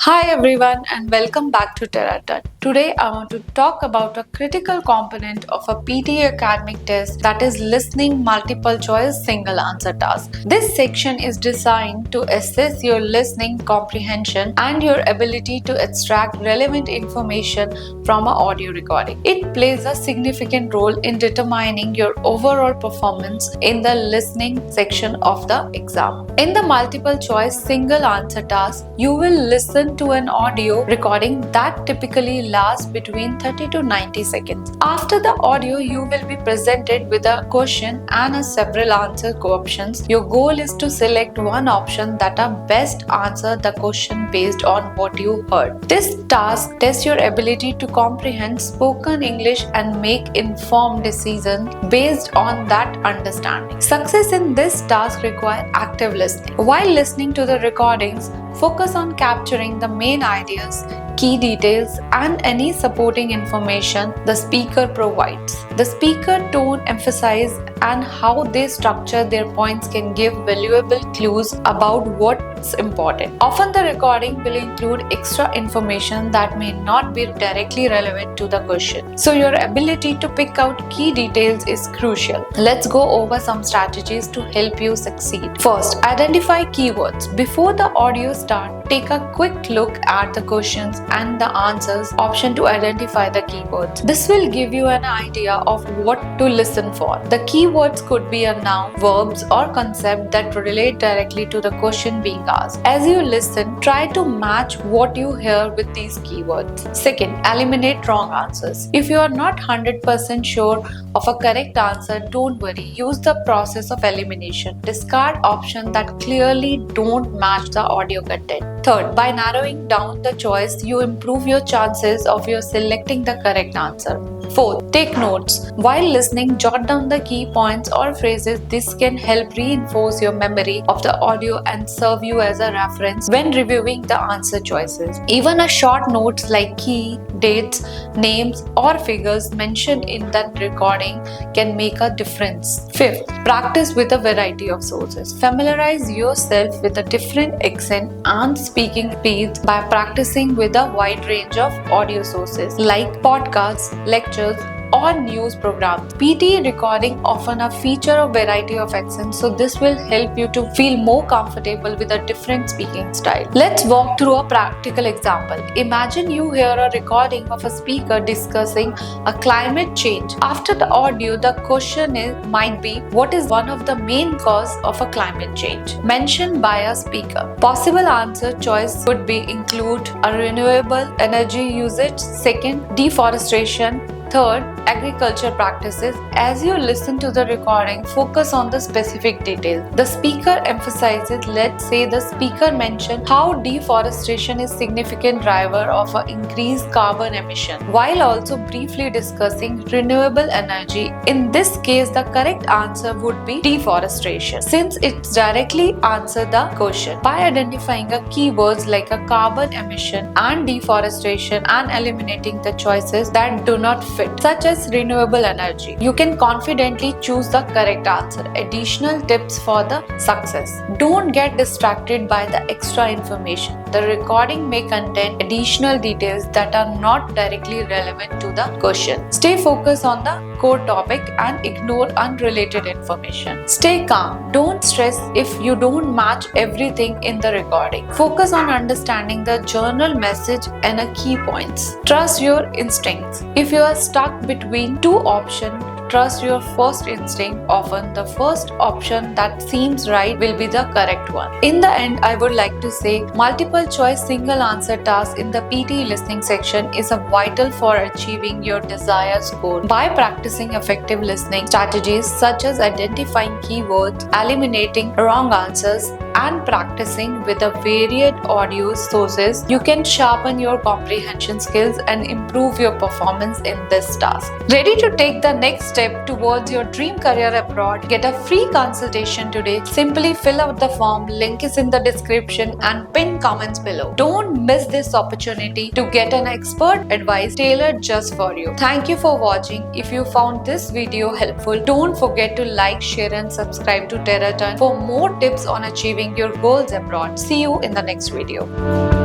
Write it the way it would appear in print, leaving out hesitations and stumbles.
Hi everyone and welcome back to TerraTern. Today I want to talk about a critical component of a PTE academic test, that is listening multiple choice single answer task. This section is designed to assess your listening comprehension and your ability to extract relevant information from an audio recording. It plays a significant role in determining your overall performance in the listening section of the exam. In the multiple choice single answer task, you will listen to an audio recording that typically lasts between 30 to 90 seconds. After the audio, you will be presented with a question and several answer options. Your goal is to select one option that best answer the question based on what you heard. This task tests your ability to comprehend spoken English and make informed decisions based on that understanding. Success in this task requires active listening. While listening to the recordings, focus on capturing the main ideas, key details, and any supporting information the speaker provides. The speaker tone, emphasis, and how they structure their points can give valuable clues about what's important. Often the recording will include extra information that may not be directly relevant to the question, so your ability to pick out key details is crucial. Let's go over some strategies to help you succeed. First, identify keywords. Before the audio starts, take a quick look at the questions and the answers option to identify the keywords. This will give you an idea of what to listen for. The keywords could be a noun, verbs, or concept that relate directly to the question being asked. As you listen, try to match what you hear with these keywords. Second, eliminate wrong answers. If you are not 100% sure of a correct answer, don't worry. Use the process of elimination. Discard options that clearly don't match the audio content. Third, by narrowing down the choice, you improve your chances of your selecting the correct answer. Fourth, take notes. While listening, jot down the key points or phrases. This can help reinforce your memory of the audio and serve you as a reference when reviewing the answer choices. Even a short notes like key, dates, names, or figures mentioned in that recording can make a difference. Fifth, practice with a variety of sources. Familiarize yourself with a different accent and speaking speeds by practicing with a wide range of audio sources like podcasts, lectures, or news programs. PTE recording often a feature of variety of accents, so this will help you to feel more comfortable with a different speaking style. Let's walk through a practical example. Imagine you hear a recording of a speaker discussing a climate change. After the audio, the question might be, what is one of the main cause of a climate change mentioned by a speaker? Possible answer choice could be include a renewable energy usage, second, deforestation, third, agriculture practices. As you listen to the recording, focus on the specific details. The speaker emphasizes, let's say the speaker mentioned how deforestation is significant driver of an increased carbon emission, while also briefly discussing renewable energy. In this case, the correct answer would be deforestation, since it directly answers the question. By identifying a keywords like a carbon emission and deforestation and eliminating the choices that do not fit, such as renewable energy, you can confidently choose the correct answer. Additional tips for the success. Don't get distracted by the extra information. The recording may contain additional details that are not directly relevant to the question. Stay focused on the core topic and ignore unrelated information. Stay calm. Don't stress if you don't match everything in the recording. Focus on understanding the journal message and key points. Trust your instincts. If you are stuck between two options, trust your first instinct. Often the first option that seems right will be the correct one. In the end, I would like to say multiple choice single answer task in the PTE listening section is vital for achieving your desired score. By practicing effective listening strategies such as identifying keywords, eliminating wrong answers, and practicing with a varied audio sources, you can sharpen your comprehension skills and improve your performance in this task. Ready to take the next step towards your dream career abroad? Get a free consultation today. Simply fill out the form, link is in the description and pin comments below. Don't miss this opportunity to get an expert advice tailored just for you. Thank you for watching. If you found this video helpful, don't forget to like, share and subscribe to TerraTern for more tips on achieving your goals abroad. See you in the next video.